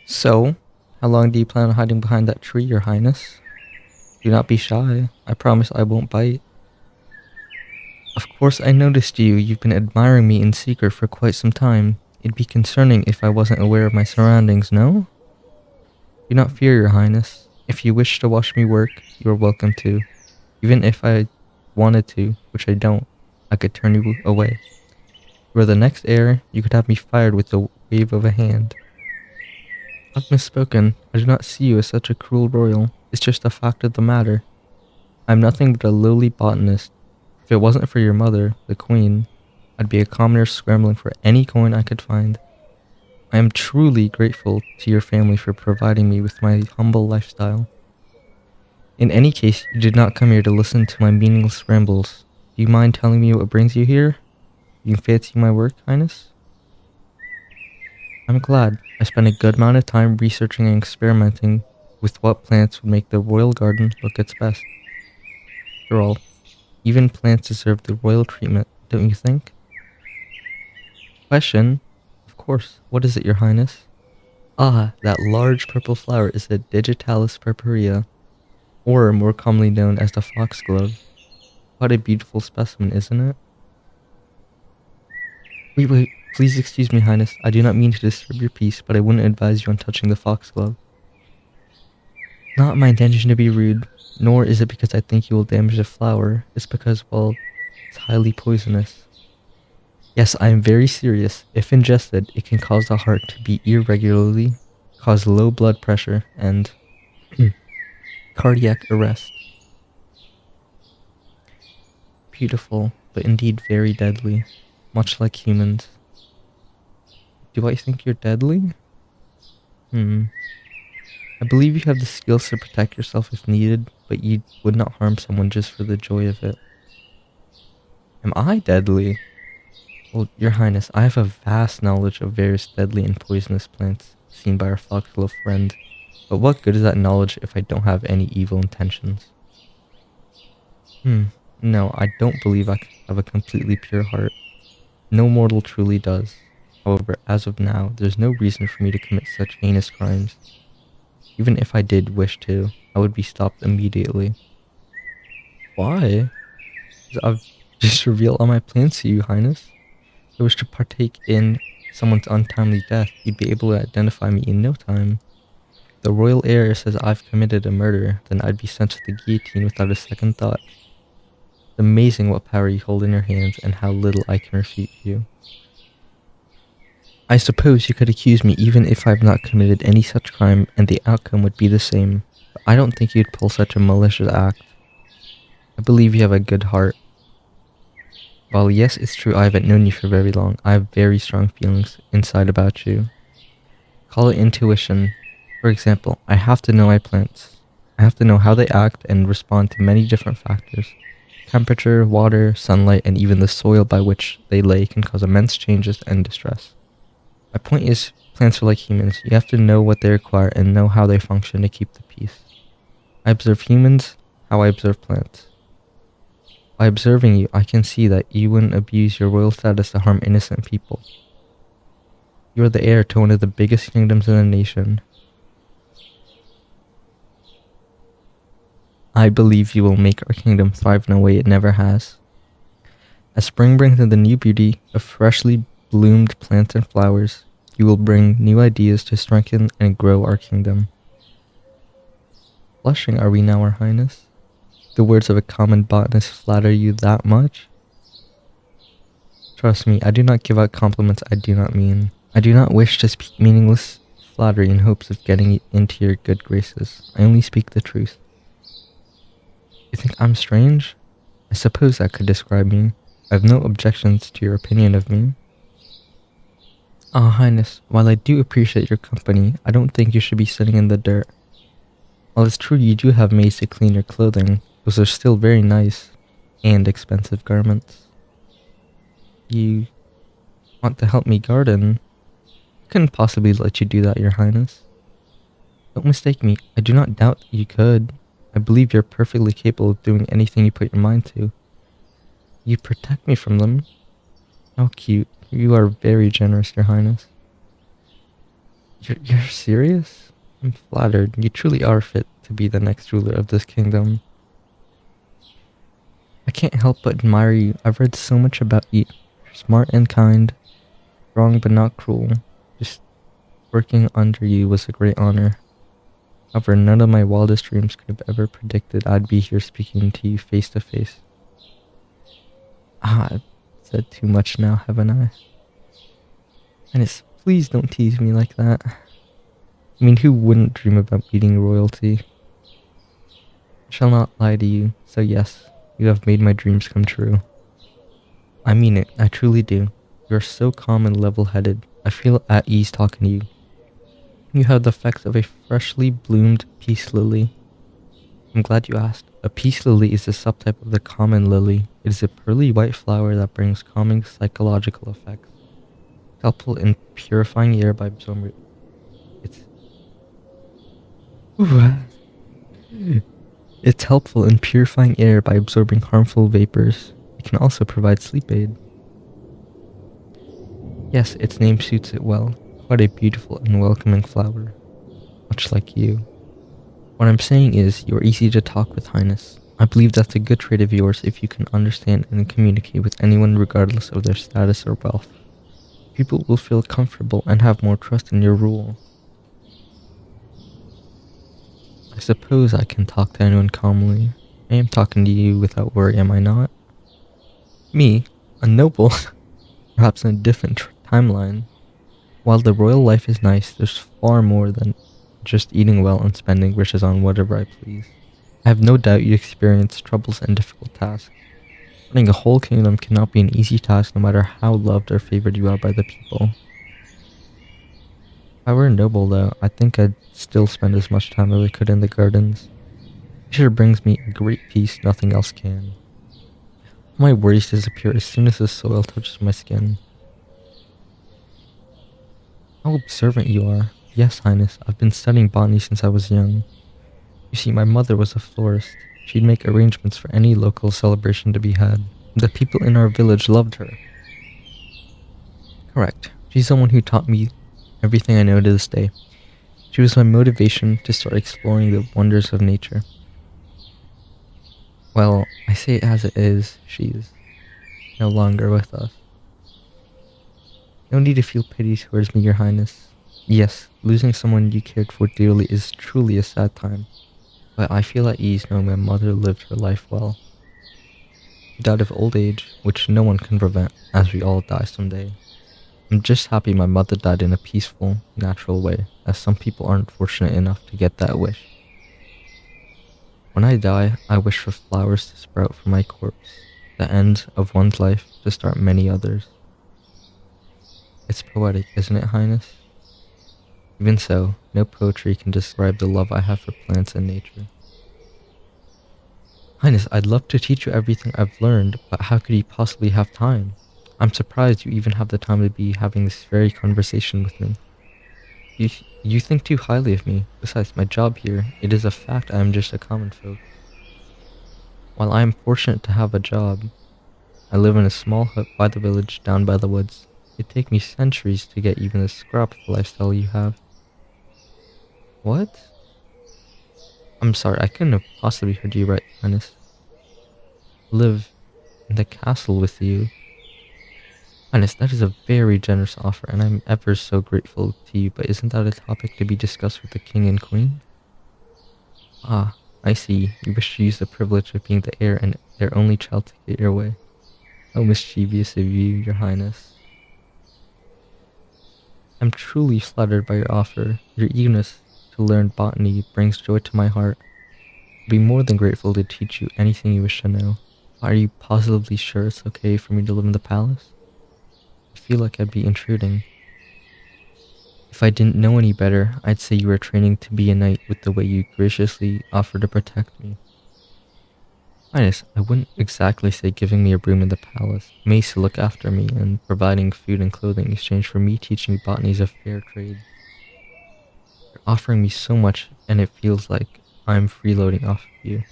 So, how long do you plan on hiding behind that tree, Your Highness? Do not be shy. I promise I won't bite. Of course I noticed you. You've been admiring me in secret for quite some time. It'd be concerning if I wasn't aware of my surroundings, no? Do not fear, Your Highness. If you wish to watch me work, you are welcome to. Even if I wanted to, which I don't, I could turn you away. You are the next heir. You could have me fired with the wave of a hand. I've misspoken. I do not see you as such a cruel royal. It's just a fact of the matter. I'm nothing but a lowly botanist. If it wasn't for your mother, the queen, I'd be a commoner scrambling for any coin I could find. I am truly grateful to your family for providing me with my humble lifestyle. In any case, you did not come here to listen to my meaningless rambles. Do you mind telling me what brings you here? You fancy my work, Highness? I'm glad. I spent a good amount of time researching and experimenting with what plants would make the royal garden look its best. After all, even plants deserve the royal treatment, don't you think? Question? Of course. What is it, Your Highness? Ah, that large purple flower is the Digitalis purpurea, or more commonly known as the foxglove. What a beautiful specimen, isn't it? Wait, please excuse me, Highness. I do not mean to disturb your peace, but I wouldn't advise you on touching the foxglove. Not my intention to be rude, nor is it because I think you will damage the flower. It's because, well, it's highly poisonous. Yes, I am very serious. If ingested, it can cause the heart to beat irregularly, cause low blood pressure, and cardiac arrest. Beautiful, but indeed very deadly, much like humans. Do I think you're deadly? I believe you have the skills to protect yourself if needed, but you would not harm someone just for the joy of it. Am I deadly? Well, Your Highness, I have a vast knowledge of various deadly and poisonous plants seen by our foxglove friend, but what good is that knowledge if I don't have any evil intentions? No, I don't believe I have a completely pure heart. No mortal truly does. However, as of now, there's no reason for me to commit such heinous crimes. Even if I did wish to, I would be stopped immediately. Why? 'Cause I've just revealed all my plans to you, Highness. If I wish to partake in someone's untimely death, you'd be able to identify me in no time. If the royal heir says I've committed a murder, then I'd be sent to the guillotine without a second thought. It's amazing what power you hold in your hands and how little I can refute you. I suppose you could accuse me even if I've not committed any such crime and the outcome would be the same, but I don't think you'd pull such a malicious act. I believe you have a good heart. While yes, it's true I haven't known you for very long, I have very strong feelings inside about you. Call it intuition. For example, I have to know my plants. I have to know how they act and respond to many different factors. Temperature, water, sunlight, and even the soil by which they lay can cause immense changes and distress. My point is, plants are like humans. You have to know what they require and know how they function to keep the peace. I observe humans how I observe plants. By observing you, I can see that you wouldn't abuse your royal status to harm innocent people. You are the heir to one of the biggest kingdoms in the nation. I believe you will make our kingdom thrive in a way it never has. As spring brings in the new beauty of freshly bloomed plants and flowers, you will bring new ideas to strengthen and grow our kingdom. Blushing are we now, Our Highness? The words of a common botanist flatter you that much? Trust me, I do not give out compliments I do not mean. I do not wish to speak meaningless flattery in hopes of getting into your good graces. I only speak the truth. You think I'm strange? I suppose that could describe me. I have no objections to your opinion of me. Ah, Highness, while I do appreciate your company, I don't think you should be sitting in the dirt. While it's true you do have maids to clean your clothing, those are still very nice and expensive garments. You want to help me garden? I couldn't possibly let you do that, Your Highness. Don't mistake me, I do not doubt you could. I believe you're perfectly capable of doing anything you put your mind to. You protect me from them? How cute. You are very generous, Your Highness. You're serious? I'm flattered. You truly are fit to be the next ruler of this kingdom. I can't help but admire you. I've read so much about you. You're smart and kind, strong but not cruel. Just working under you was a great honor. However, none of my wildest dreams could have ever predicted I'd be here speaking to you face to face. I've said too much now, haven't I? And please don't tease me like that. I mean, who wouldn't dream about meeting royalty? I shall not lie to you, so yes, you have made my dreams come true. I mean it, I truly do. You are so calm and level-headed. I feel at ease talking to you. You have the effects of a freshly bloomed peace lily. I'm glad you asked. A peace lily is a subtype of the common lily. It is a pearly white flower that brings calming psychological effects. It's helpful in purifying air by absorbing. It's It's helpful in purifying air by absorbing harmful vapors. It can also provide sleep aid. Yes, its name suits it well. Quite a beautiful and welcoming flower. Much like you. What I'm saying is, you're easy to talk with, Highness. I believe that's a good trait of yours if you can understand and communicate with anyone regardless of their status or wealth. People will feel comfortable and have more trust in your rule. I suppose I can talk to anyone calmly. I am talking to you without worry, am I not? Me, a noble, perhaps in a different timeline. While the royal life is nice, there's far more than just eating well and spending riches on whatever I please. I have no doubt you experience troubles and difficult tasks. Running a whole kingdom cannot be an easy task no matter how loved or favored you are by the people. If I were a noble though, I think I'd still spend as much time as I could in the gardens. Nature brings me a great peace nothing else can. All my worries disappear as soon as the soil touches my skin. How observant you are. Yes, Highness, I've been studying botany since I was young. You see, my mother was a florist. She'd make arrangements for any local celebration to be had. The people in our village loved her. Correct. She's someone who taught me everything I know to this day. She was my motivation to start exploring the wonders of nature. Well, I say it as it is, she's no longer with us. No need to feel pity towards me, Your Highness. Yes, losing someone you cared for dearly is truly a sad time, but I feel at ease knowing my mother lived her life well. She died of old age, which no one can prevent, as we all die someday. I'm just happy my mother died in a peaceful, natural way, as some people aren't fortunate enough to get that wish. When I die, I wish for flowers to sprout from my corpse, the end of one's life to start many others. It's poetic, isn't it, Highness? Even so, no poetry can describe the love I have for plants and nature. Highness, I'd love to teach you everything I've learned, but how could you possibly have time? I'm surprised you even have the time to be having this very conversation with me. You think too highly of me. Besides, my job here, it is a fact I am just a common folk. While I am fortunate to have a job, I live in a small hut by the village down by the woods. It'd take me centuries to get even a scrap of the lifestyle you have. What? I'm sorry, I couldn't have possibly heard you right, Highness. Live in the castle with you. Highness, that is a very generous offer, and I'm ever so grateful to you, but isn't that a topic to be discussed with the king and queen? Ah, I see. You wish to use the privilege of being the heir and their only child to get your way. How mischievous of you, Your Highness. I'm truly flattered by your offer. Your eagerness to learn botany brings joy to my heart. I'd be more than grateful to teach you anything you wish to know. Are you positively sure it's okay for me to live in the palace? I feel like I'd be intruding. If I didn't know any better, I'd say you were training to be a knight with the way you graciously offer to protect me. Highness, I wouldn't exactly say giving me a room in the palace, maids to look after me, and providing food and clothing in exchange for me teaching you botany is a fair trade. You're offering me so much, and it feels like I'm freeloading off of you.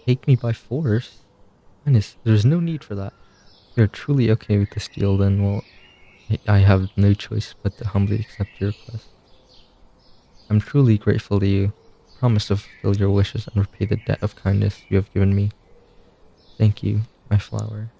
Take me by force? Highness, there's no need for that. If you're truly okay with this deal, then, well, I have no choice but to humbly accept your request. I'm truly grateful to you. Promise to fulfill your wishes and repay the debt of kindness you have given me. Thank you, my flower.